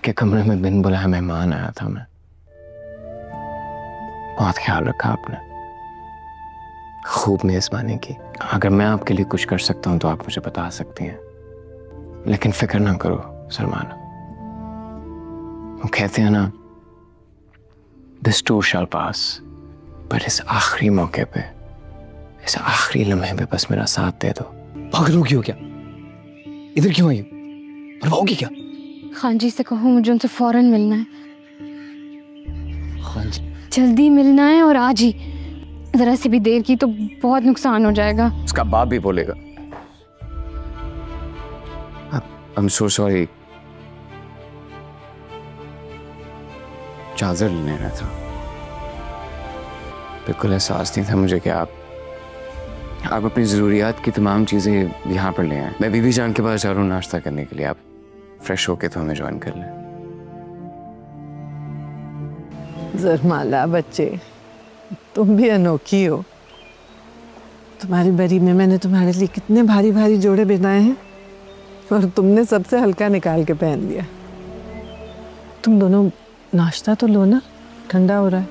आपके कमरे में बिन बुलाए मेहमान आया था मैं। बहुत ख्याल रखा आपने, खूब मेजबानी की। अगर मैं आपके लिए कुछ कर सकता हूं तो आप मुझे बता सकती हैं, लेकिन फिक्र ना करो सलमान। वो कहते हैं ना, दिस टू शैल पास, पर इस आखिरी मौके पे, इस आखिरी लम्हे पे बस मेरा साथ दे दो। पागल हो क्यों? क्या इधर क्यों आई हो? और होगी क्या? खान जी से कहो मुझे उनसे फौरन मिलना है, खान जी? जल्दी मिलना है और आज ही। जरा सी भी देर की तो बहुत नुकसान हो जाएगा। उसका बाप भी बोलेगा। I'm so sorry। चादर लेने रहा था, बिल्कुल एहसास नहीं था मुझे कि आप अपनी ज़रूरियात की तमाम चीज़ें यहाँ पर ले आए। मैं बीबी जान के पास जा रहा हूँ नाश्ता करने के लिए, आप फ्रेश होके तो हमें ज्वाइन कर लें। ज़रमाला बच्चे, तुम भी अनोखी हो। तुम्हारी बरी में मैंने तुम्हारे लिए कितने भारी भारी जोड़े बनाए हैं और तुमने सबसे हल्का निकाल के पहन लिया। तुम दोनों नाश्ता तो लो ना, ठंडा हो रहा है।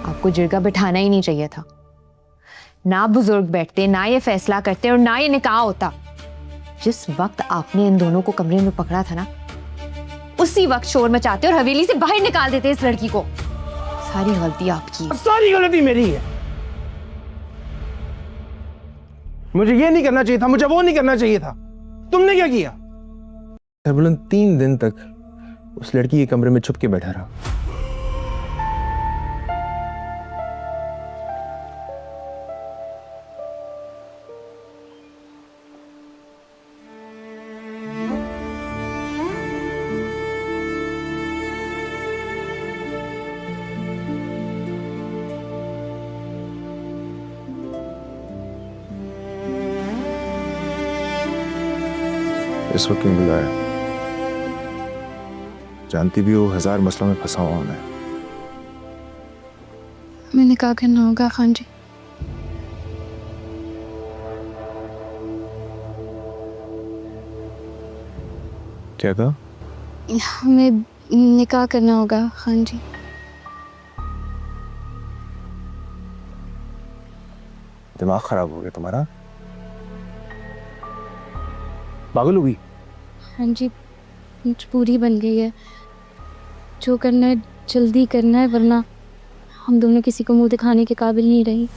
आपको जिरगा बिठाना ही नहीं चाहिए था। ना बुजुर्ग बैठते, ना ये फैसला करते और ना ये निकाह होता। जिस वक्त आपने इन दोनों को कमरे में पकड़ा था ना, उसी वक्त शोर मचाते और हवेली से बाहर निकाल देते इस लड़की को। सारी गलती आपकी है। सारी गलती मेरी है। मुझे ये नहीं करना चाहिए था, मुझे वो नहीं करना चाहिए था। तुमने क्या किया? सरबुलंद 3 दिन तक उस लड़की के कमरे में छुप के बैठा रहा। इस वक्त क्यों बुलाया? जानती भी हो 1000 मसलों में फंसा हुआ मैं। हमें निकाह करना होगा खान जी। क्या कहा? हमें निकाह करना होगा खान जी। दिमाग खराब हो गया तुम्हारा? पागल हो गई? हाँ जी, मजबूरी बन गई है। जो करना है जल्दी करना है, वरना हम दोनों किसी को मुंह दिखाने के काबिल नहीं रही।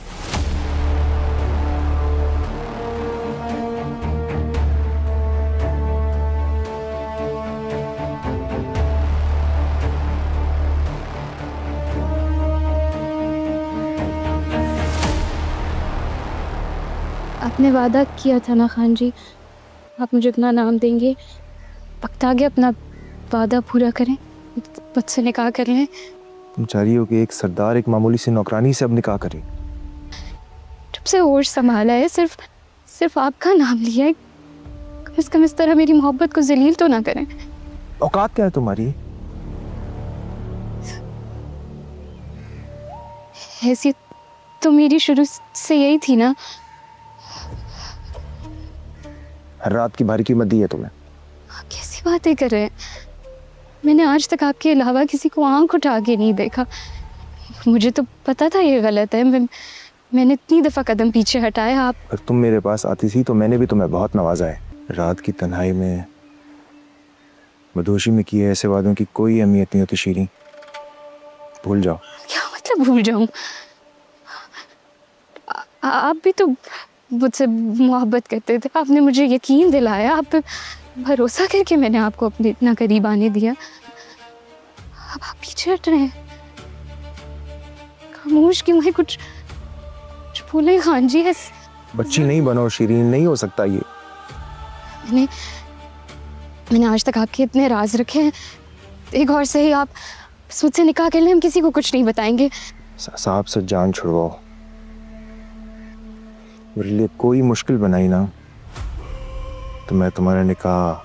आपने वादा किया था ना खान जी, आप मुझे अपना नाम देंगे। वक्त आ गया, अपना वादा पूरा करें, मुझसे निकाह कर लें। तुम चाह रही हो कि एक सरदार एक मामूली सी नौकरानी से अब निकाह करे? जब से होश संभाला है, सिर्फ आपका नाम लिया है। कम से कम इस तरह मेरी मोहब्बत को जलील तो ना करें। औकात क्या है तुम्हारी? हैसियत तो मेरी शुरू से यही थी ना। हर रात की भारी कीमत दी है तुम्हें। आप कैसी बातें कर रहे हैं? मैंने आज तक आपके अलावा किसी को आंख उठा के नहीं देखा। मुझे तो पता था ये गलत है। मैंने इतनी दफ़ा कदम पीछे हटाया। आप अगर तुम मेरे पास आती थी तो मैंने भी तुम्हें बहुत नवाजा है। रात की तन्हाई में मदहोशी में किए ऐसे वादों की कोई अहमियत नहीं होती शीरीं। भूल जाओ। क्या मतलब भूल जाऊं? आप भी तो मुझसे मोहब्बत करते थे। आपने मुझे यकीन दिलाया, आप पे भरोसा करके मैंने आपको अपने इतना करीब आने दिया। अब आप पीछे हट रहे हैं। खामोश क्यों है? कुछ बोले खान जी। बच्ची नहीं बनो शीरीं, नहीं हो सकता ये। मैंने आज तक आपके इतने राज रखे हैं। एक और सही, आप मुझसे निकाह कर लें, हम किसी को कुछ नहीं बताएंगे। साहब से जान छुड़वाओ। मेरे लिए कोई मुश्किल बनाई ना तो मैं तुम्हारा निकाह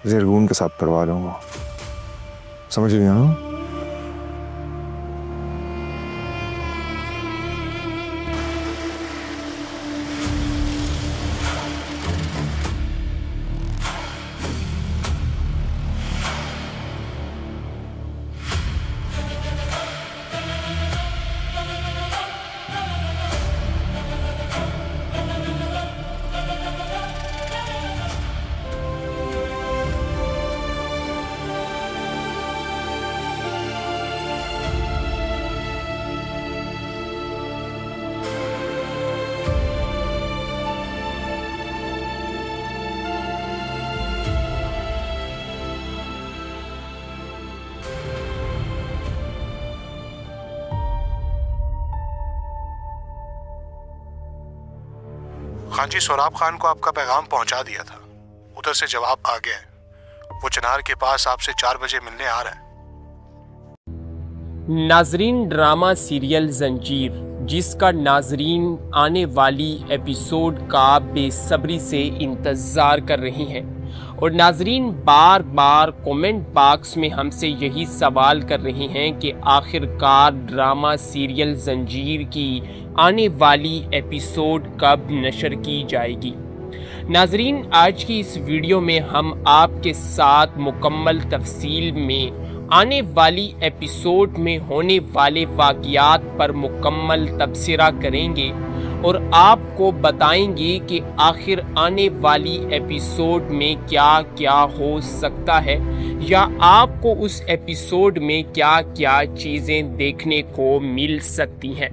ज़रगून के साथ करवा लूंगा। समझ रही हो? खानजी सोराब खान को आपका पैगाम पहुंचा दिया था, उधर से जवाब आ गया है। वो चिनार के पास आपसे 4 बजे मिलने आ रहा है। नाजरीन, ड्रामा सीरियल जंजीर, जिसका नाजरीन आने वाली एपिसोड का बेसब्री से इंतज़ार कर रही हैं, और नाजरीन बार बार कमेंट बॉक्स में हमसे यही सवाल कर रही हैं कि आखिरकार ड्रामा सीरियल जंजीर की आने वाली एपिसोड कब नशर की जाएगी। नाजरीन, आज की इस वीडियो में हम आपके साथ मुकम्मल तफसील में आने वाली एपिसोड में होने वाले वाक़यात पर मुकम्मल तबसरा करेंगे और आपको बताएंगे कि आखिर आने वाली एपिसोड में क्या क्या हो सकता है, या आपको उस एपिसोड में क्या क्या चीज़ें देखने को मिल सकती हैं।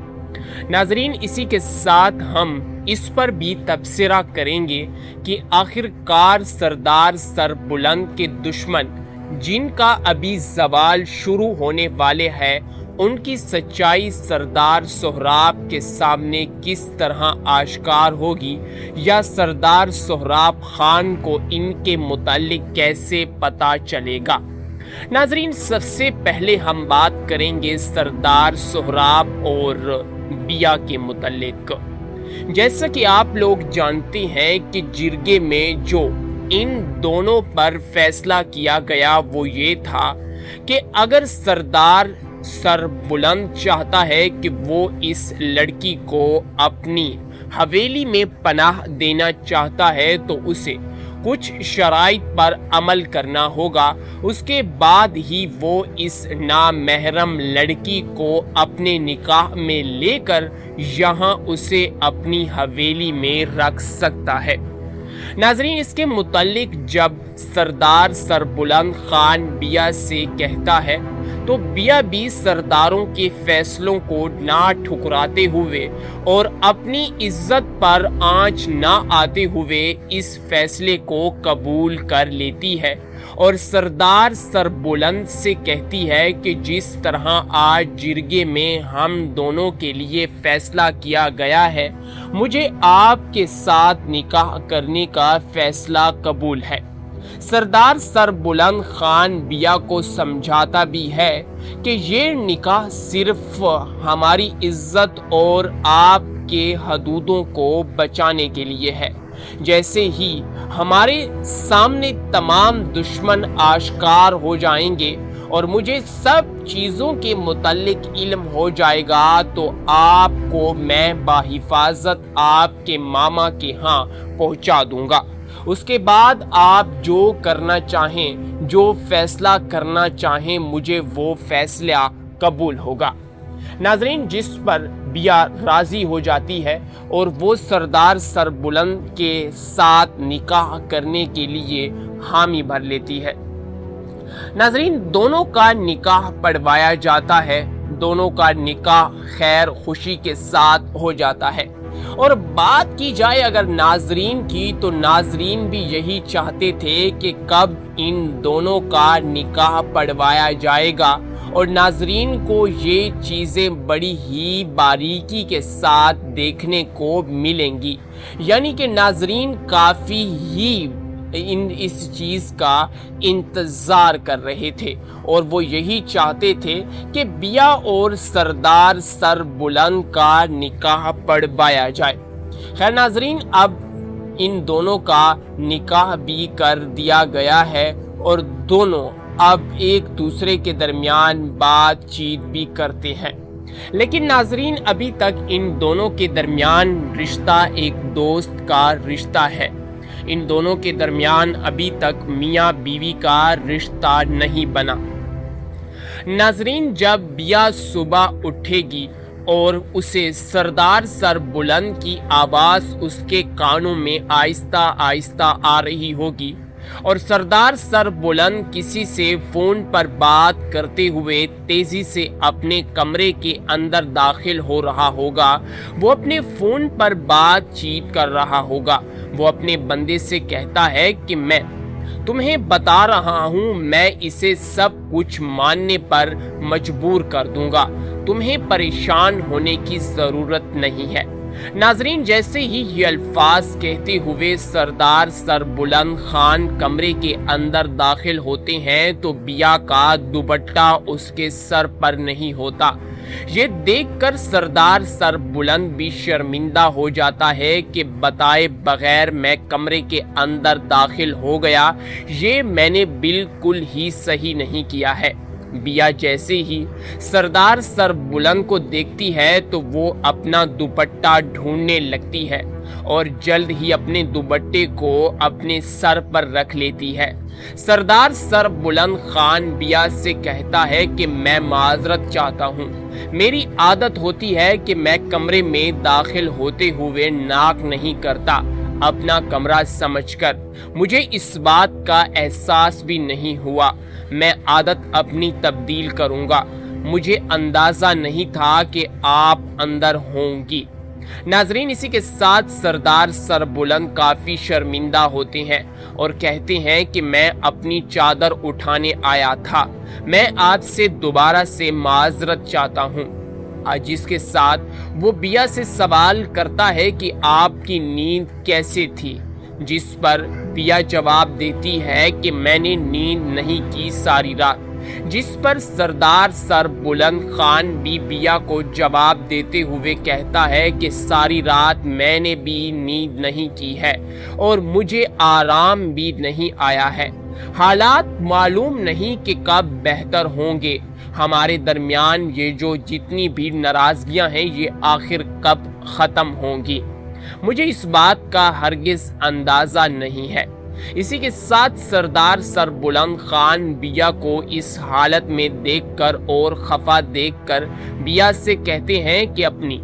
नाजरीन, इसी के साथ हम इस पर भी तबसरा करेंगे कि आखिरकार सरदार सरबुलंद के दुश्मन जिनका अभी ज़वाल शुरू होने वाले हैं, उनकी सच्चाई सरदार सोहराब के सामने किस तरह आश्कार होगी, या सरदार सोहराब खान को इनके मुतालिक कैसे पता चलेगा। नाजरीन, सबसे पहले हम बात करेंगे सरदार सोहराब और बिया के मुतालिक। जैसा कि आप लोग जानते हैं कि जिरगे में जो इन दोनों पर फैसला किया गया वो ये था कि अगर सरदार सरबुलंद चाहता है कि वो इस लड़की को अपनी हवेली में पनाह देना चाहता है तो उसे कुछ शराइत पर अमल करना होगा। उसके बाद ही वो इस नामहरम लड़की को अपने निकाह में लेकर यहाँ उसे अपनी हवेली में रख सकता है। नाजरीन, इसके मुतालिक जब सरदार सरबुलंद खान बिया से कहता है तो बिया भी सरदारों के फैसलों को ना ठुकराते हुए और अपनी इज्जत पर आंच ना आते हुए इस फैसले को कबूल कर लेती है और सरदार सरबुलंद से कहती है कि जिस तरह आज जिरगे में हम दोनों के लिए फैसला किया गया है, मुझे आपके साथ निकाह करने का फैसला कबूल है। सरदार सरबुलंद खान बिया को समझाता भी है कि ये निकाह सिर्फ हमारी इज्जत और आपके हदूदों को बचाने के लिए है। जैसे ही हमारे सामने तमाम दुश्मन आश्कार हो जाएंगे और मुझे सब चीज़ों के मुतालिक इल्म हो जाएगा तो आपको मैं बाहिफाजत आपके मामा के यहाँ पहुँचा दूंगा। उसके बाद आप जो करना चाहें, जो फैसला करना चाहें, मुझे वो फैसला कबूल होगा। नाजरीन, जिस पर बिया राज़ी हो जाती है और वो सरदार सरबुलंद के साथ निकाह करने के लिए हामी भर लेती है। नाजरीन, दोनों का निकाह पढ़वाया जाता है, दोनों का निकाह खैर खुशी के साथ हो जाता है। और बात की जाए अगर नाजरीन की, तो नाजरीन भी यही चाहते थे कि कब इन दोनों का निकाह पढ़वाया जाएगा, और नाजरीन को ये चीज़ें बड़ी ही बारीकी के साथ देखने को मिलेंगी। यानी कि नाजरीन काफ़ी ही इस चीज़ का इंतज़ार कर रहे थे और वो यही चाहते थे कि बिया और सरदार सरबुलंद का निकाह पढ़वाया जाए। खैर नाजरीन, अब इन दोनों का निकाह भी कर दिया गया है और दोनों अब एक दूसरे के दरमियान बातचीत भी करते हैं। लेकिन नाजरीन, अभी तक इन दोनों के दरमियान रिश्ता एक दोस्त का रिश्ता है। इन दोनों के दरमियान अभी तक मियाँ बीवी का रिश्ता नहीं बना। नाजरीन, जब बिया सुबह उठेगी और उसे सरदार सरबुलंद की आवाज़ उसके कानों में आहिस्ता आहिस्ता आ रही होगी और सरदार सरबुलंद किसी से फ़ोन पर बात करते हुए तेज़ी से अपने कमरे के अंदर दाखिल हो रहा होगा, वो अपने फ़ोन पर बातचीत कर रहा होगा। वो अपने बंदे से कहता है कि मैं तुम्हें बता रहा हूँ, मैं इसे सब कुछ मानने पर मजबूर कर दूंगा, तुम्हें परेशान होने की ज़रूरत नहीं है। नाजरीन, जैसे ही ये अल्फाज कहते हुए सरदार सरबुलंद खान कमरे के अंदर दाखिल होते हैं तो बिया का दुपट्टा उसके सर पर नहीं होता। ये देखकर सरदार सरबुलंद भी शर्मिंदा हो जाता है कि बताए बगैर मैं कमरे के अंदर दाखिल हो गया, ये मैंने बिल्कुल ही सही नहीं किया है। बिया जैसे ही सरदार सरबुलंद को देखती है तो वो अपना दुपट्टा ढूंढने लगती है और जल्द ही अपने दुपट्टे को अपने सर पर रख लेती है। सरदार सरबुलंद खान बिया से कहता है कि मैं माजरत चाहता हूँ, मेरी आदत होती है कि मैं कमरे में दाखिल होते हुए नाक नहीं करता, अपना कमरा समझकर। मुझे इस बात का एहसास भी नहीं हुआ, मैं आदत अपनी तब्दील करूंगा। मुझे अंदाजा नहीं था कि आप अंदर होंगी। नाजरीन, इसी के साथ सरदार सरबुलंद काफी शर्मिंदा होते हैं और कहते हैं कि मैं अपनी चादर उठाने आया था, मैं आपसे दोबारा से माजरत चाहता हूँ। जिसके साथ वो बिया से सवाल करता है कि आपकी नींद कैसे थी, जिस पर बिया जवाब देती है कि मैंने नींद नहीं की सारी रात। जिस पर सरदार सरबुलंद खान भी बिया को जवाब देते हुए कहता है कि सारी रात मैंने भी नींद नहीं की है और मुझे आराम भी नहीं आया है। हालात मालूम नहीं कि कब बेहतर होंगे, हमारे दरमियान ये जो जितनी भी नाराजगियां हैं ये आखिर कब ख़त्म होंगी, मुझे इस बात का हरगिज अंदाज़ा नहीं है। इसी के साथ सरदार सरबुलंद खान बिया को इस हालत में देखकर और खफा देखकर बिया से कहते हैं कि अपनी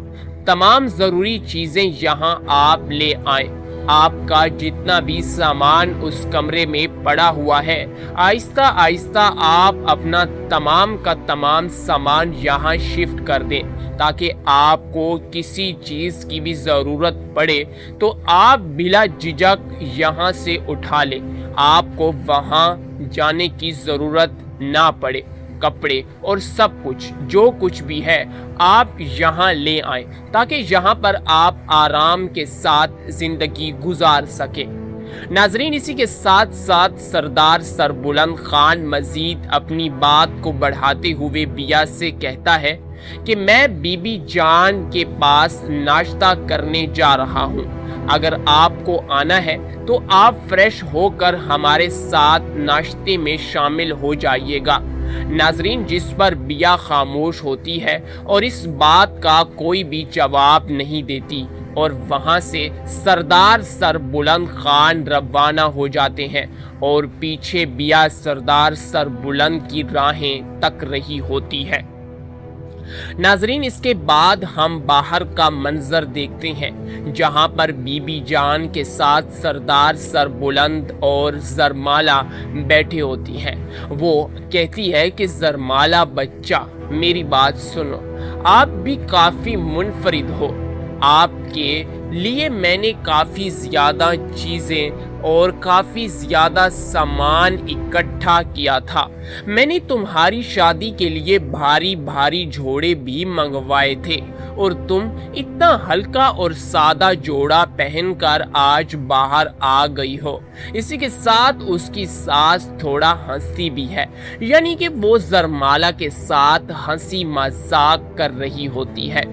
तमाम ज़रूरी चीज़ें यहाँ आप ले आएं। आपका जितना भी सामान उस कमरे में पड़ा हुआ है, आहिस्ता आहिस्ता आप अपना तमाम का तमाम सामान यहाँ शिफ्ट कर दें, ताकि आपको किसी चीज़ की भी ज़रूरत पड़े तो आप बिला झिझक यहाँ से उठा लें, आपको वहाँ जाने की ज़रूरत ना पड़े। कपड़े और सब कुछ जो कुछ भी है आप यहाँ ले आएं, ताकि यहाँ पर आप आराम के साथ जिंदगी गुजार सके। नाजरीन, इसी के साथ साथ सरदार सरबुलंद खान मजीद अपनी बात को बढ़ाते हुए बिया से कहता है कि मैं बीबी जान के पास नाश्ता करने जा रहा हूँ, अगर आपको आना है तो आप फ्रेश होकर हमारे साथ नाश्ते में शामिल हो जाइएगा। नाजरीन, जिस पर बिया खामोश होती है और इस बात का कोई भी जवाब नहीं देती और वहाँ से सरदार सरबुलंद खान रवाना हो जाते हैं और पीछे बिया सरदार सरबुलंद की राहें तक रही होती है। नाजरीन, इसके बाद हम बाहर का मंजर देखते हैं जहां पर बीबी जान के साथ सरदार सरबुलंद और जरमाला बैठे होती हैं। वो कहती है कि जरमाला बच्चा, मेरी बात सुनो, आप भी काफ़ी मुनफरिद हो, आपके लिए मैंने काफ़ी ज़्यादा चीज़ें और काफ़ी ज़्यादा सामान इकट्ठा किया था। मैंने तुम्हारी शादी के लिए भारी भारी जोड़े भी मंगवाए थे और तुम इतना हल्का और सादा जोड़ा पहनकर आज बाहर आ गई हो। इसी के साथ उसकी सास थोड़ा हंसती भी है, यानी कि वो जरमाला के साथ हंसी मजाक कर रही होती है।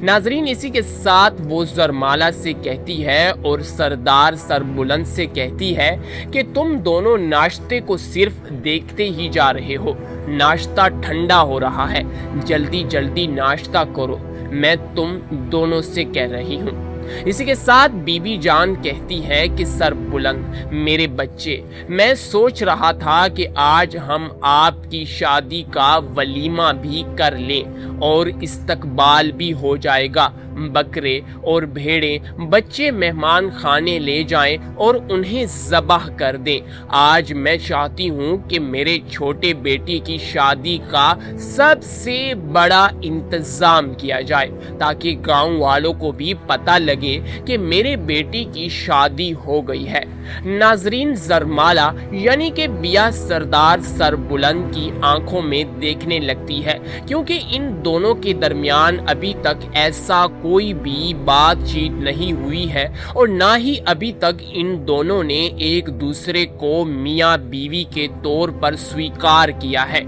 नाजरीन, इसी के साथ वो जरमाला से कहती है और सरदार सरबुलंद से कहती है कि तुम दोनों नाश्ते को सिर्फ देखते ही जा रहे हो, नाश्ता ठंडा हो रहा है, जल्दी जल्दी नाश्ता करो, मैं तुम दोनों से कह रही हूँ। इसी के साथ बीबी जान कहती है कि सरबुलंद, मेरे बच्चे, मैं सोच रहा था कि आज हम आपकी शादी का वलीमा भी कर लें और इस्तकबाल भी हो जाएगा, बकरे और भेड़ें बच्चे मेहमान खाने ले जाएं और उन्हें ज़बह कर दें। आज मैं चाहती हूँ कि मेरे छोटे बेटी की शादी का सबसे बड़ा इंतज़ाम किया जाए, ताकि गांव वालों को भी पता लगे कि मेरे बेटी की शादी हो गई है। नाजरीन, जरमाला यानी कि बिया सरदार सरबुलंद की आंखों में देखने लगती है, क्योंकि इन दोनों के दरमियान अभी तक ऐसा कोई भी बातचीत नहीं हुई है और ना ही अभी तक इन दोनों ने एक दूसरे को मियां बीवी के तौर पर स्वीकार किया है।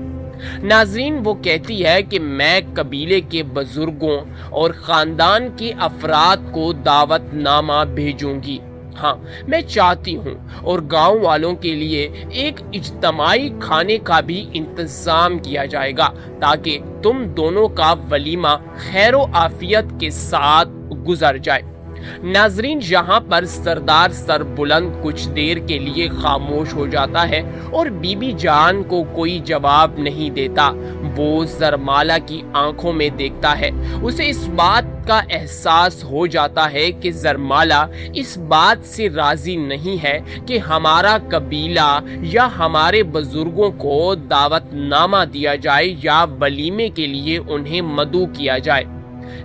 नाजरीन, वो कहती है कि मैं कबीले के बुजुर्गों और ख़ानदान के अफराद को दावतनामा भेजूंगी। हाँ, मैं चाहती हूँ और गांव वालों के लिए एक इज्तमाई खाने का भी इंतज़ाम किया जाएगा ताकि तुम दोनों का वलीमा खैरो आफियत के साथ गुजर जाए। नाजरीन, यहाँ पर सरदार सरबुलंद कुछ देर के लिए खामोश हो जाता है और बीबी जान को कोई जवाब नहीं देता। वो जरमाला की आंखों में देखता है। उसे इस बात का एहसास हो जाता है कि जरमाला इस बात से राजी नहीं है कि हमारा कबीला या हमारे बुजुर्गों को दावतनामा दिया जाए या वलीमे के लिए उन्हें मदऊ किया जाए।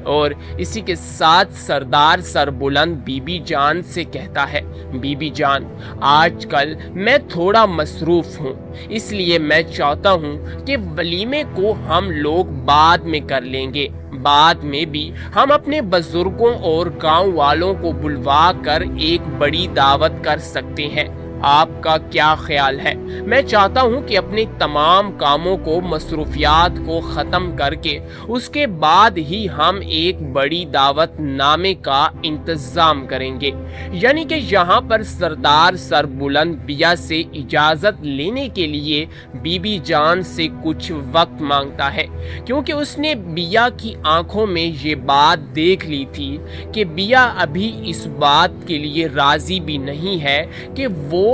और इसी के साथ सरदार सरबुलंद बीबी जान से कहता है, बीबी जान, आजकल मैं थोड़ा मसरूफ हूँ, इसलिए मैं चाहता हूँ कि वलीमे को हम लोग बाद में कर लेंगे। बाद में भी हम अपने बुजुर्गों और गांव वालों को बुलवा कर एक बड़ी दावत कर सकते हैं। आपका क्या ख्याल है? मैं चाहता हूं कि अपने तमाम कामों को, मसरूफियात को ख़त्म करके उसके बाद ही हम एक बड़ी दावत नामे का इंतज़ाम करेंगे। यानी कि यहाँ पर सरदार सरबुलंद बिया से इजाज़त लेने के लिए बीबी जान से कुछ वक्त मांगता है, क्योंकि उसने बिया की आंखों में ये बात देख ली थी कि बिया अभी इस बात के लिए राज़ी भी नहीं है कि वो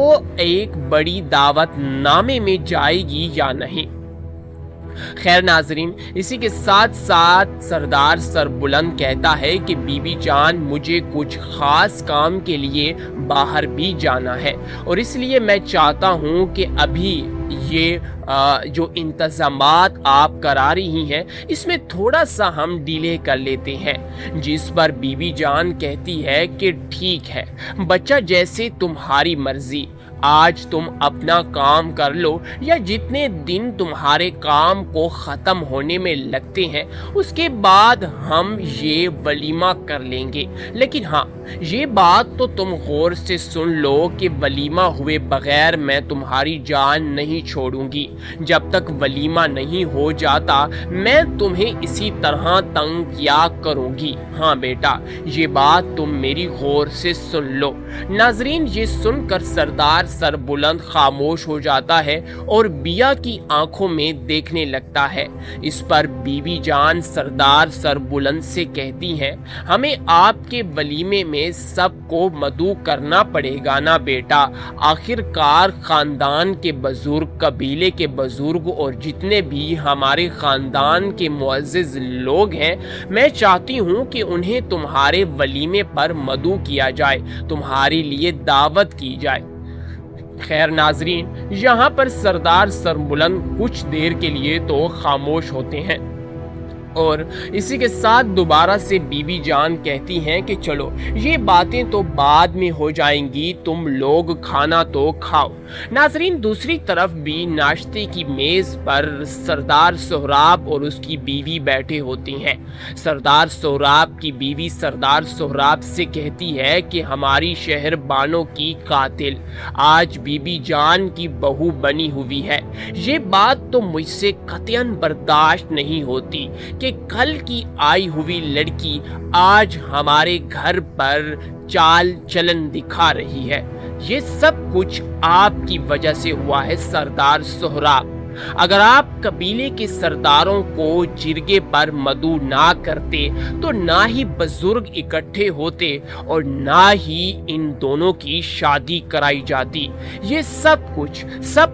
एक बड़ी दावत नामे में जाएगी या नहीं। खैर नाजरीन, इसी के साथ साथ सरदार सरबुलंद कहता है कि बीबी जान, मुझे कुछ खास काम के लिए बाहर भी जाना है और इसलिए मैं चाहता हूँ कि अभी ये जो इंतज़ामात आप करा रही हैं इसमें थोड़ा सा हम डिले कर लेते हैं। जिस पर बीबी जान कहती है कि ठीक है बच्चा, जैसे तुम्हारी मर्जी, आज तुम अपना काम कर लो या जितने दिन तुम्हारे काम को ख़त्म होने में लगते हैं उसके बाद हम ये वलीमा कर लेंगे। लेकिन हाँ, ये बात तो तुम गौर से सुन लो कि वलीमा हुए बगैर मैं तुम्हारी जान नहीं छोड़ूंगी। जब तक वलीमा नहीं हो जाता मैं तुम्हें इसी तरह तंग किया करूंगी। हाँ बेटा, ये बात तुम मेरी गौर से सुन लो। नाजरीन, ये सुनकर सरदार सरबुलंद खामोश हो जाता है और बिया की आंखों में देखने लगता है। इस पर बीबी जान सरदार सरबुलंद से कहती हैं, हमें आपके वलीमे में सबको मदऊ करना पड़ेगा ना बेटा। आखिरकार खानदान के बुजुर्ग, कबीले के बुजुर्ग और जितने भी हमारे खानदान के मुअज़्ज़िज़ लोग हैं, मैं चाहती हूँ कि उन्हें तुम्हारे वलीमे पर मदऊ किया जाए, तुम्हारे लिए दावत की जाए। खैर नाजरीन, यहाँ पर सरदार सरबुलंद कुछ देर के लिए तो खामोश होते हैं और इसी के साथ दोबारा से बीबी जान कहती हैं कि चलो ये बातें तो बाद में हो जाएंगी, तुम लोग खाना तो खाओ। नाजरीन, दूसरी तरफ भी नाश्ते की मेज़ पर सरदार सोहराब और उसकी बीवी बैठे होती हैं। सरदार सोहराब की बीवी सरदार सोहराब से कहती है कि हमारी शहर बानों की कातिल आज बीबी जान की बहू बनी हुई है। ये बात तो मुझसे कतई बर्दाश्त नहीं होती कि कल की आई हुई लड़की आज हमारे घर पर चाल चलन दिखा रही है। ये सब कुछ आपकी वजह से हुआ है सरदार सोहराब। अगर आप कबीले के सरदारों को जिरगे पर मदऊ ना करते तो ना ही बुजुर्ग इकट्ठे होते और ना ही इन दोनों की शादी कराई जाती। ये सब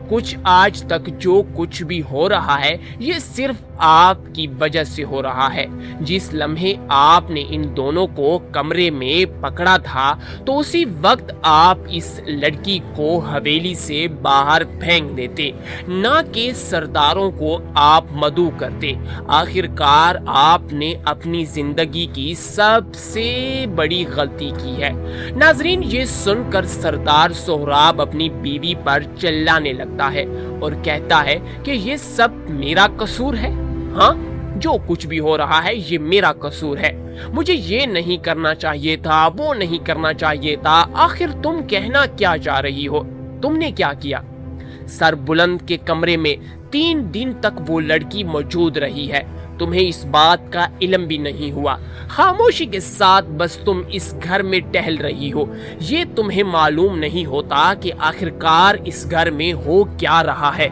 कुछ आज तक जो कुछ भी हो रहा है ये सिर्फ आपकी वजह से हो रहा है। जिस लम्हे आपने इन दोनों को कमरे में पकड़ा था तो उसी वक्त आप इस लड़की को हवेली से बाहर फेंक देते, ना कि के सरदारों को आप मदऊ करते। आखिरकार आपने अपनी जिंदगी की सबसे बड़ी गलती की है। नाजरीन, ये सुनकर सरदार सोहराब अपनी बीवी पर चिल्लाने लगता है और कहता है कि ये सब मेरा कसूर है। हाँ, जो कुछ भी हो रहा है ये मेरा कसूर है। मुझे ये नहीं करना चाहिए था, वो नहीं करना चाहिए था। आखिर तुम कहना क्या चाह रही हो? तुमने क्या किया? सर बुलंद के कमरे में 3 दिन तक वो लड़की मौजूद रही है। तुम्हें इस बात का इल्म भी नहीं हुआ। खामोशी के साथ बस तुम इस घर में टहल रही हो। ये तुम्हें मालूम नहीं होता कि आखिरकार इस घर में हो क्या रहा है।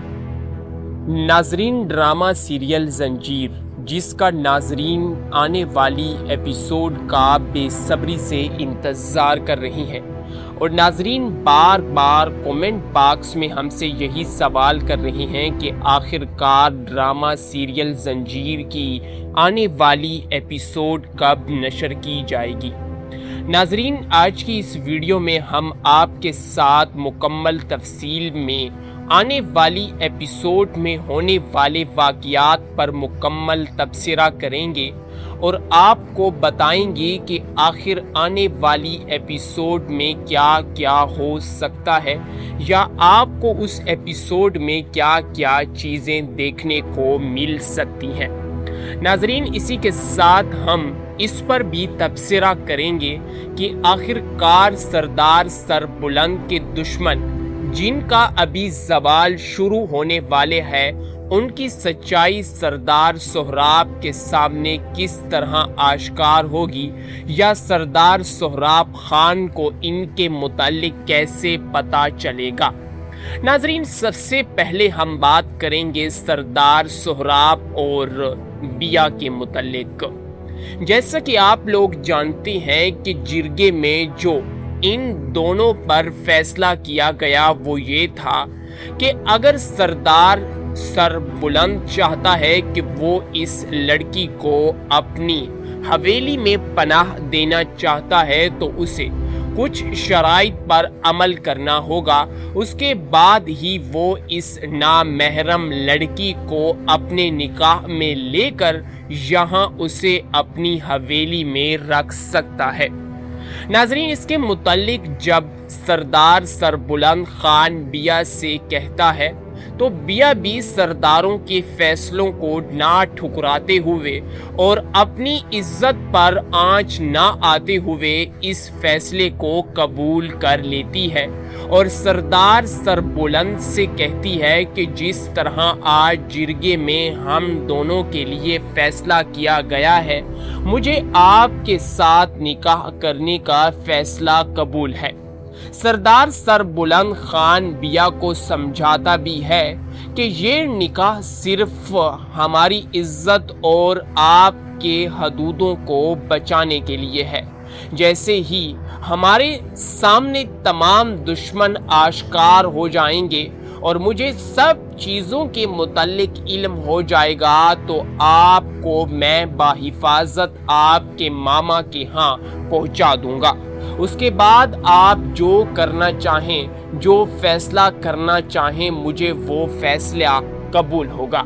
नाजरीन, ड्रामा सीरियल जंजीर, जिसका नाजरीन आने वाली एपिसोड का बेसब्री से इंतज़ार कर रही हैं, और नाजरीन बार बार कमेंट बॉक्स में हमसे यही सवाल कर रही हैं कि आखिरकार ड्रामा सीरियल जंजीर की आने वाली एपिसोड कब नशर की जाएगी। नाजरीन, आज की इस वीडियो में हम आपके साथ मुकम्मल तफसील में आने वाली एपिसोड में होने वाले वाक़यात पर मुकम्मल तबसरा करेंगे और आपको बताएंगे कि आखिर आने वाली एपिसोड में क्या क्या हो सकता है, या आपको उस एपिसोड में क्या क्या चीज़ें देखने को मिल सकती हैं। नाजरीन, इसी के साथ हम इस पर भी तबसरा करेंगे कि आखिरकार सरदार सरबुलंद के दुश्मन जिनका अभी ज़वाल शुरू होने वाले हैं, उनकी सच्चाई सरदार सोहराब के सामने किस तरह आश्कार होगी, या सरदार सोहराब खान को इनके मुतालिक कैसे पता चलेगा। नाजरीन, सबसे पहले हम बात करेंगे सरदार सोहराब और बिया के मुतालिक। जैसा कि आप लोग जानते हैं कि जिरगे में जो इन दोनों पर फैसला किया गया वो ये था कि अगर सरदार सरबुलंद चाहता है कि वो इस लड़की को अपनी हवेली में पनाह देना चाहता है तो उसे कुछ शराइत पर अमल करना होगा। उसके बाद ही वो इस नामहरम लड़की को अपने निकाह में लेकर यहाँ उसे अपनी हवेली में रख सकता है। नाजरीन, इसके मुतालिक जब सरदार सरबुलंद खान बिया से कहता है तो बिया भी सरदारों के फैसलों को ना ठुकराते हुए और अपनी इज्जत पर आंच ना आते हुए इस फैसले को कबूल कर लेती है और सरदार सरबुलंद से कहती है कि जिस तरह आज जिरगे में हम दोनों के लिए फैसला किया गया है, मुझे आपके साथ निकाह करने का फैसला कबूल है। सरदार सरबुलंद खान बिया को समझाता भी है कि ये निकाह सिर्फ हमारी इज्जत और आपके हदूदों को बचाने के लिए है। जैसे ही हमारे सामने तमाम दुश्मन आश्कार हो जाएंगे और मुझे सब चीज़ों के मुतालिक इल्म हो जाएगा तो आपको मैं बाहिफाजत आपके मामा के यहाँ पहुँचा दूंगा। उसके बाद आप जो करना चाहें, जो फैसला करना चाहें, मुझे वो फैसला कबूल होगा।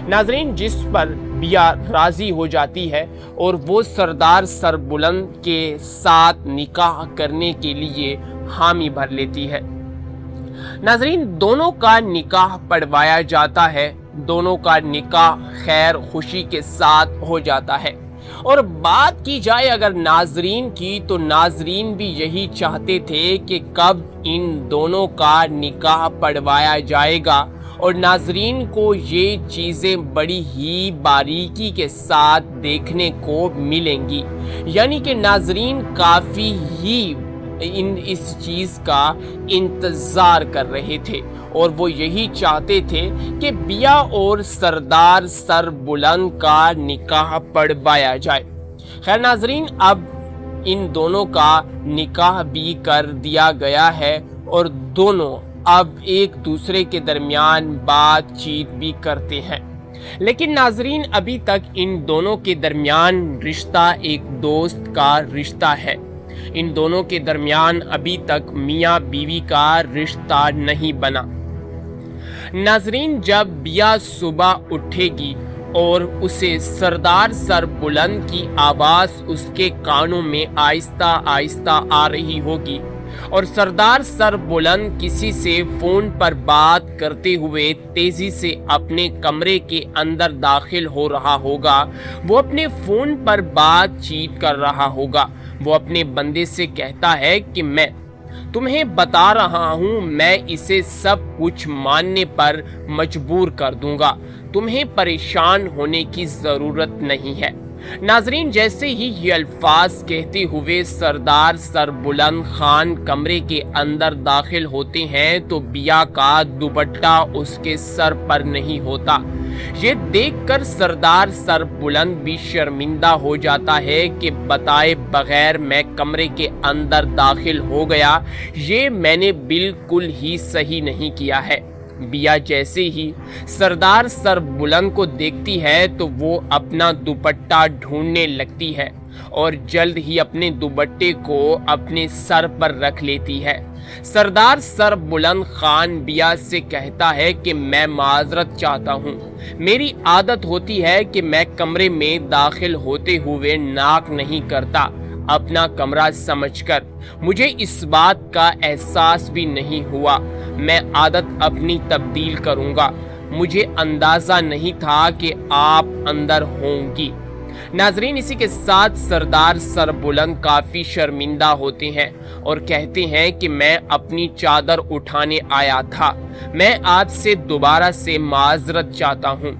नाजरीन, जिस पर बिया राजी हो जाती है और वो सरदार सरबुलंद के साथ निकाह करने के लिए हामी भर लेती है। नाजरीन, दोनों का निकाह पढ़वाया जाता है। दोनों का निकाह खैर खुशी के साथ हो जाता है। और बात की जाए अगर नाजरीन की, तो नाजरीन भी यही चाहते थे कि कब इन दोनों का निकाह पढ़वाया जाएगा और नाजरीन को ये चीज़ें बड़ी ही बारीकी के साथ देखने को मिलेंगी। यानी कि नाजरीन काफ़ी ही इस चीज़ का इंतज़ार कर रहे थे और वो यही चाहते थे कि बिया और सरदार सरबुलंद का निकाह पढ़वाया जाए। खैर नाजरीन, अब इन दोनों का निकाह भी कर दिया गया है और दोनों अब एक दूसरे के दरमियान बातचीत भी करते हैं। लेकिन नाजरीन, अभी तक इन दोनों के दरमियान रिश्ता एक दोस्त का रिश्ता है। इन दोनों के दरमियान अभी तक मियाँ बीवी का रिश्ता नहीं बना। नाजरीन, जब बिया सुबह उठेगी और उसे सरदार सरबुलंद की आवाज उसके कानों में आहिस्ता आहिस्ता आ रही होगी और सरदार सरबुलंद किसी से फोन पर बात करते हुए तेजी से अपने कमरे के अंदर दाखिल हो रहा होगा, वो अपने फोन पर बातचीत कर रहा होगा। वो अपने बंदे से कहता है कि मैं तुम्हें बता रहा हूं, मैं इसे सब कुछ मानने पर मजबूर कर दूंगा, तुम्हें परेशान होने की जरूरत नहीं है। नाजरीन, जैसे ही ये अल्फाज कहते हुए सरदार सरबुलंद खान कमरे के अंदर दाखिल होते हैं तो बिया का दुपट्टा उसके सर पर नहीं होता। ये देखकर सरदार सरबुलंद भी शर्मिंदा हो जाता है कि बताए बगैर मैं कमरे के अंदर दाखिल हो गया, ये मैंने बिल्कुल ही सही नहीं किया है। बिया जैसे ही सरदार सरबुलंद को देखती है तो वो अपना दुपट्टा ढूंढने लगती है और जल्द ही अपने दुपट्टे को अपने सर पर रख लेती है। सरदार सरबुलंद खान बिया से कहता है कि मैं माजरत चाहता हूँ, मेरी आदत होती है कि मैं कमरे में दाखिल होते हुए नाक नहीं करता, अपना कमरा समझकर मुझे इस बात का एहसास भी नहीं हुआ। मैं आदत अपनी तब्दील करूंगा, मुझे अंदाजा नहीं था कि आप अंदर होंगी। नाजरीन, इसी के साथ सरदार सरबुलंद काफी शर्मिंदा होते हैं और कहते हैं कि मैं अपनी चादर उठाने आया था, मैं आज से दोबारा से माजरत चाहता हूँ।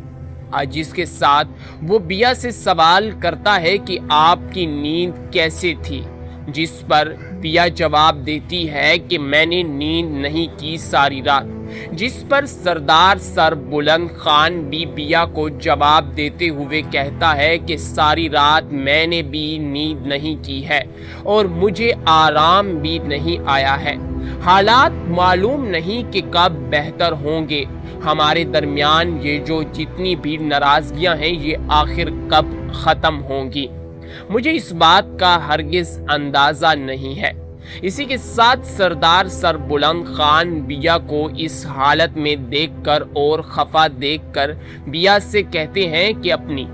आज इसके साथ वो बिया से सवाल करता है कि आपकी नींद कैसे थी, जिस पर बिया जवाब देती है कि मैंने नींद नहीं की सारी रात, जिस पर सरदार सरबुलंद खान भी बिया को जवाब देते हुए कहता है कि सारी रात मैंने भी नींद नहीं की है और मुझे आराम भी नहीं आया है। हालात मालूम नहीं कि कब बेहतर होंगे, हमारे दरमियान ये जो जितनी भी नाराजगियां हैं ये आखिर कब खत्म होंगी, मुझे इस बात का हरगिज अंदाजा नहीं है। इसी के साथ सरदार सरबुलंद खान बिया को इस हालत में देखकर और खफा देखकर बिया से कहते हैं कि अपनी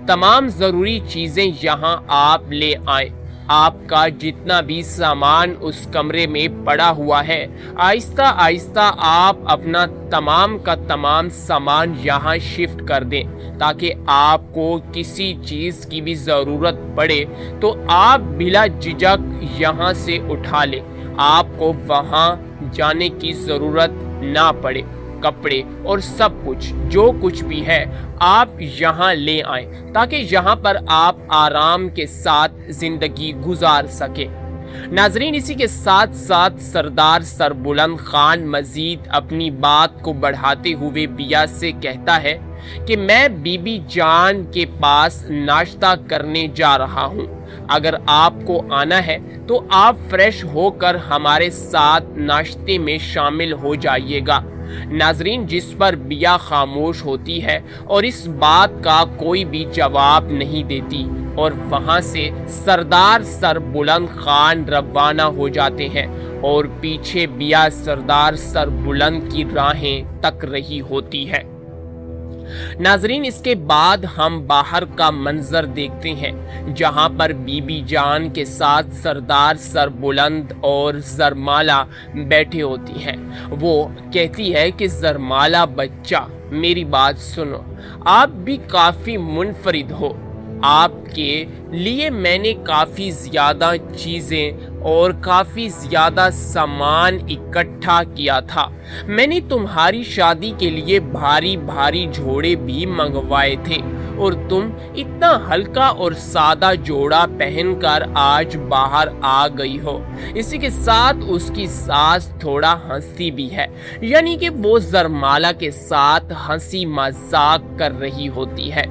तमाम जरूरी चीजें यहाँ आप ले आए, आपका जितना भी सामान उस कमरे में पड़ा हुआ है आहिस्ता आहिस्ता आप अपना तमाम का तमाम सामान यहाँ शिफ्ट कर दें, ताकि आपको किसी चीज़ की भी ज़रूरत पड़े तो आप बिला झिझक यहाँ से उठा लें, आपको वहाँ जाने की ज़रूरत ना पड़े। कपड़े और सब कुछ जो कुछ भी है आप यहाँ ले आएं, ताकि यहाँ पर आप आराम के साथ जिंदगी गुजार सके। नाजरीन, इसी के साथ साथ सरदार सरबुलंद खान मजीद अपनी बात को बढ़ाते हुए बिया से कहता है कि मैं बीबी जान के पास नाश्ता करने जा रहा हूँ, अगर आपको आना है तो आप फ्रेश होकर हमारे साथ नाश्ते में शामिल हो जाइएगा। नाजरीन, जिस पर बिया खामोश होती है और इस बात का कोई भी जवाब नहीं देती और वहां से सरदार सरबुलंद खान रवाना हो जाते हैं और पीछे बिया सरदार सरबुलंद की राहें तक रही होती है। नाजरीन, इसके बाद हम बाहर का मंजर देखते हैं जहां पर बीबी जान के साथ सरदार सरबुलंद और जरमाला बैठे होती हैं। वो कहती है कि जरमाला बच्चा, मेरी बात सुनो, आप भी काफ़ी मुनफरिद हो, आपके लिए मैंने काफ़ी ज़्यादा चीज़ें और काफ़ी ज़्यादा सामान इकट्ठा किया था। मैंने तुम्हारी शादी के लिए भारी भारी जोड़े भी मंगवाए थे और तुम इतना हल्का और सादा जोड़ा पहनकर आज बाहर आ गई हो। इसी के साथ उसकी सास थोड़ा हंसती भी है, यानी कि वो जरमाला के साथ हंसी मजाक कर रही होती है।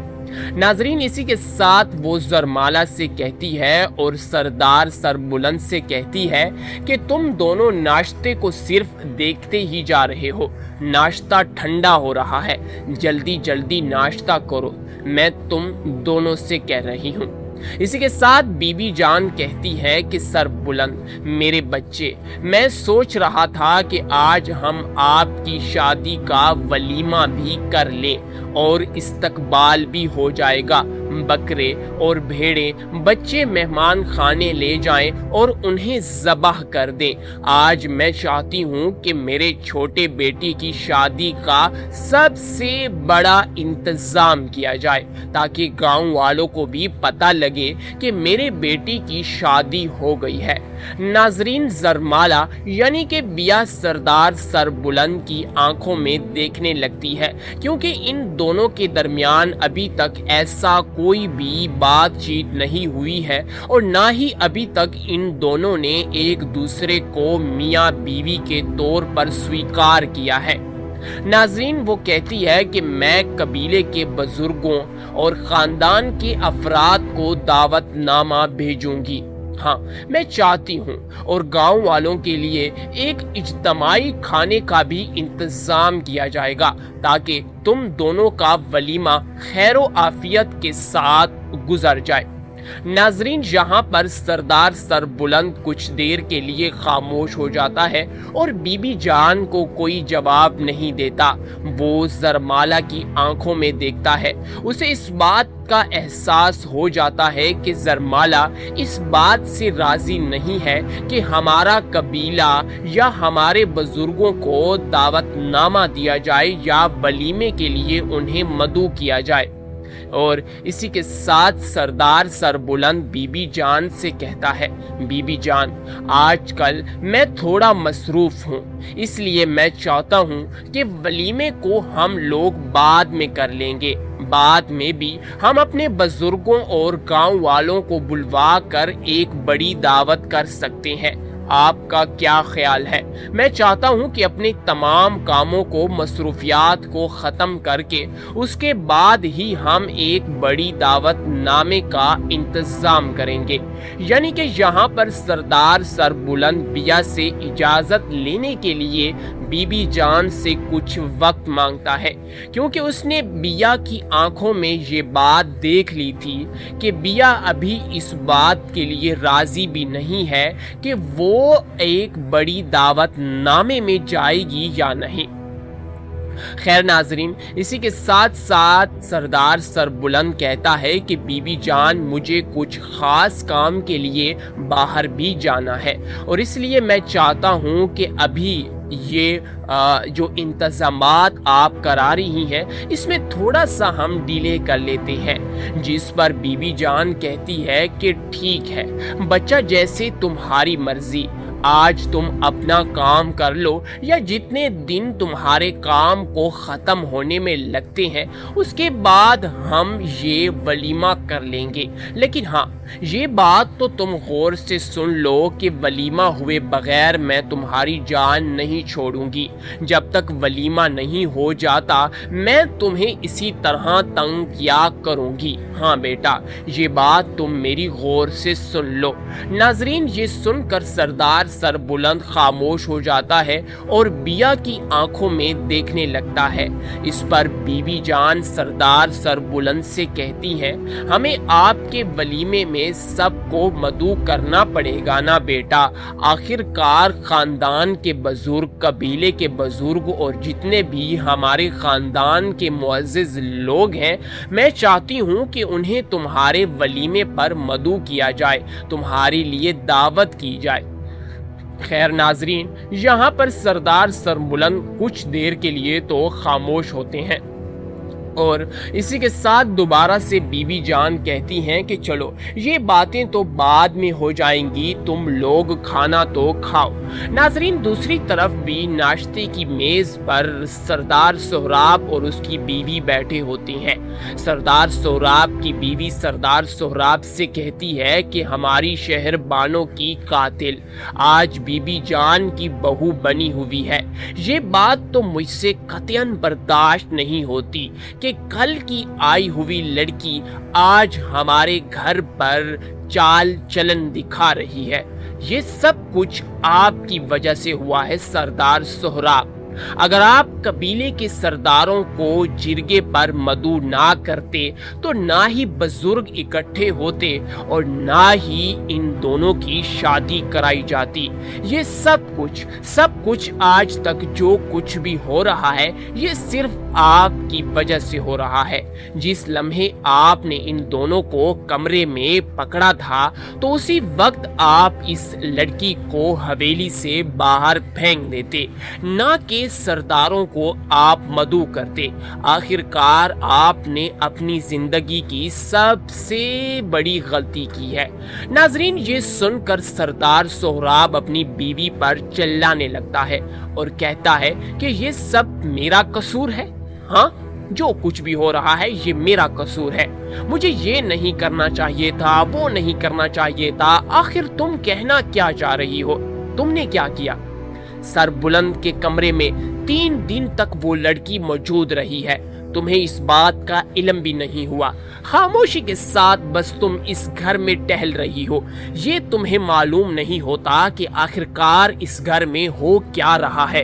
नाजरीन, इसी के साथ वो जरमाला से कहती है और सरदार सरबुलंद से कहती है कि तुम दोनों नाश्ते को सिर्फ देखते ही जा रहे हो, नाश्ता ठंडा हो रहा है, जल्दी जल्दी नाश्ता करो, मैं तुम दोनों से कह रही हूँ। इसी के साथ बीबी जान कहती है कि सर बुलंद मेरे बच्चे, मैं सोच रहा था कि आज हम आपकी शादी का वलीमा भी कर लें और इस्तकबाल भी हो जाएगा। बकरे और भेड़े बच्चे मेहमान खाने ले जाएं और उन्हें ज़बाह कर दें। आज मैं चाहती हूँ कि मेरे छोटे बेटी की शादी का सबसे बड़ा इंतज़ाम किया जाए ताकि गांव वालों को भी पता लगे कि मेरे बेटी की शादी हो गई है। नाजरीन, जरमाला यानी कि बिया सरदार सरबुलंद की आंखों में देखने लगती है क्योंकि इन दोनों के दरमियान अभी तक ऐसा कोई भी बातचीत नहीं हुई है और ना ही अभी तक इन दोनों ने एक दूसरे को मियाँ बीवी के तौर पर स्वीकार किया है। नाजरीन, वो कहती है कि मैं कबीले के बुजुर्गों और ख़ानदान के अफराद को दावतनामा भेजूंगी। हाँ, मैं चाहती हूँ और गांव वालों के लिए एक इज्तमाई खाने का भी इंतज़ाम किया जाएगा ताकि तुम दोनों का वलीमा खैरो आफियत के साथ गुजर जाए। नाजरीन, यहाँ पर सरदार सरबुलंद कुछ देर के लिए खामोश हो जाता है और बीबी जान को कोई जवाब नहीं देता। वो जरमाला की आंखों में देखता है। उसे इस बात का एहसास हो जाता है कि जरमाला इस बात से राजी नहीं है कि हमारा कबीला या हमारे बुजुर्गों को दावतनामा दिया जाए या वलीमे के लिए उन्हें मदऊ किया जाए। और इसी के साथ सरदार सरबुलंद बीबी जान से कहता है, बीबी जान, आजकल मैं थोड़ा मसरूफ हूँ, इसलिए मैं चाहता हूँ कि वलीमे को हम लोग बाद में कर लेंगे। बाद में भी हम अपने बुजुर्गों और गांव वालों को बुलवा कर एक बड़ी दावत कर सकते हैं। आपका क्या ख्याल है? मैं चाहता हूं कि अपने तमाम कामों को, मसरूफियात को ख़त्म करके उसके बाद ही हम एक बड़ी दावत नामे का इंतज़ाम करेंगे। यानी कि यहाँ पर सरदार सरबुलंद बिया से इजाज़त लेने के लिए बीबी जान से कुछ वक्त मांगता है क्योंकि उसने बिया की आंखों में ये बात देख ली थी कि बिया अभी इस बात के लिए राज़ी भी नहीं है कि वो एक बड़ी दावत नामे में जाएगी या नहीं। खैर नाजरीन, इसी के साथ साथ सरदार सरबुलंद कहता है कि बीबी जान, मुझे कुछ ख़ास काम के लिए बाहर भी जाना है और इसलिए मैं चाहता हूँ कि अभी ये जो इंतज़ामात आप करा रही हैं इसमें थोड़ा सा हम डिले कर लेते हैं। जिस पर बीबी जान कहती है कि ठीक है बच्चा, जैसे तुम्हारी मर्जी, आज तुम अपना काम कर लो या जितने दिन तुम्हारे काम को ख़त्म होने में लगते हैं उसके बाद हम ये वलीमा कर लेंगे। लेकिन हाँ, ये बात तो तुम गौर से सुन लो कि वलीमा हुए बगैर मैं तुम्हारी जान नहीं छोड़ूंगी। जब तक वलीमा नहीं हो जाता मैं तुम्हें इसी तरह तंग किया करूंगी। हाँ बेटा, ये बात तुम मेरी गौर से सुन लो। नाजरीन, ये सुनकर सरदार सरबुलंद खामोश हो जाता है और बिया की आंखों में देखने लगता है। इस पर बीबी जान सरदार सरबुलंद से कहती हैं, हमें आपके वलीमे में सबको मदऊ करना पड़ेगा ना बेटा। आखिरकार खानदान के बुजुर्ग, कबीले के बुजुर्ग और जितने भी हमारे खानदान के मुअज़्ज़िज़ लोग हैं, मैं चाहती हूँ कि उन्हें तुम्हारे वलीमे पर मदऊ किया जाए, तुम्हारे लिए दावत की जाए। खैर नाजरीन, यहाँ पर सरदार सरबुलंद कुछ देर के लिए तो खामोश होते हैं और इसी के साथ दोबारा से बीबी जान कहती हैं कि चलो ये बातें तो बाद में हो जाएंगी, तुम लोग खाना तो खाओ। नाजरीन, दूसरी तरफ भी नाश्ते की मेज़ पर सरदार सोहराब और उसकी बीवी बैठे होती हैं। सरदार सोहराब की बीवी सरदार सोहराब से कहती है कि हमारी शहर बानों की कातिल आज बीबी जान की बहू बनी हुई है। ये बात तो मुझसे कतई बर्दाश्त नहीं होती कि कल की आई हुई लड़की आज हमारे घर पर चाल चलन दिखा रही है। ये सब कुछ आपकी वजह से हुआ है सरदार सोहराब। अगर आप कबीले के सरदारों को जिरगे पर मदऊ ना करते तो ना ही बुजुर्ग इकट्ठे होते और ना ही इन दोनों की शादी कराई जाती। ये सब कुछ आज तक जो कुछ भी हो रहा है ये सिर्फ आपकी वजह से हो रहा है। जिस लम्हे आपने इन दोनों को कमरे में पकड़ा था तो उसी वक्त आप इस लड़की को हवेली से बाहर फेंक देते, ना कि सरदारों को आप मदऊ करते। आखिरकार आपने अपनी जिंदगी की सबसे बड़ी गलती की है। नाजरीन, ये सुनकर सरदार सोहराब अपनी बीवी पर चिल्लाने लगता है और कहता है कि ये सब मेरा कसूर है। हाँ, जो कुछ भी हो रहा है ये मेरा कसूर है। मुझे ये नहीं करना चाहिए था, वो नहीं करना चाहिए था। आखिर तुम कहना क्या चाह रही हो? तुमने क्या किया? सर बुलंद के कमरे में 3 दिन तक वो लड़की मौजूद रही है। तुम्हें इस बात का इल्म भी नहीं हुआ। खामोशी के साथ बस तुम इस घर में टहल रही हो। ये तुम्हें मालूम नहीं होता कि आखिरकार इस घर में हो क्या रहा है।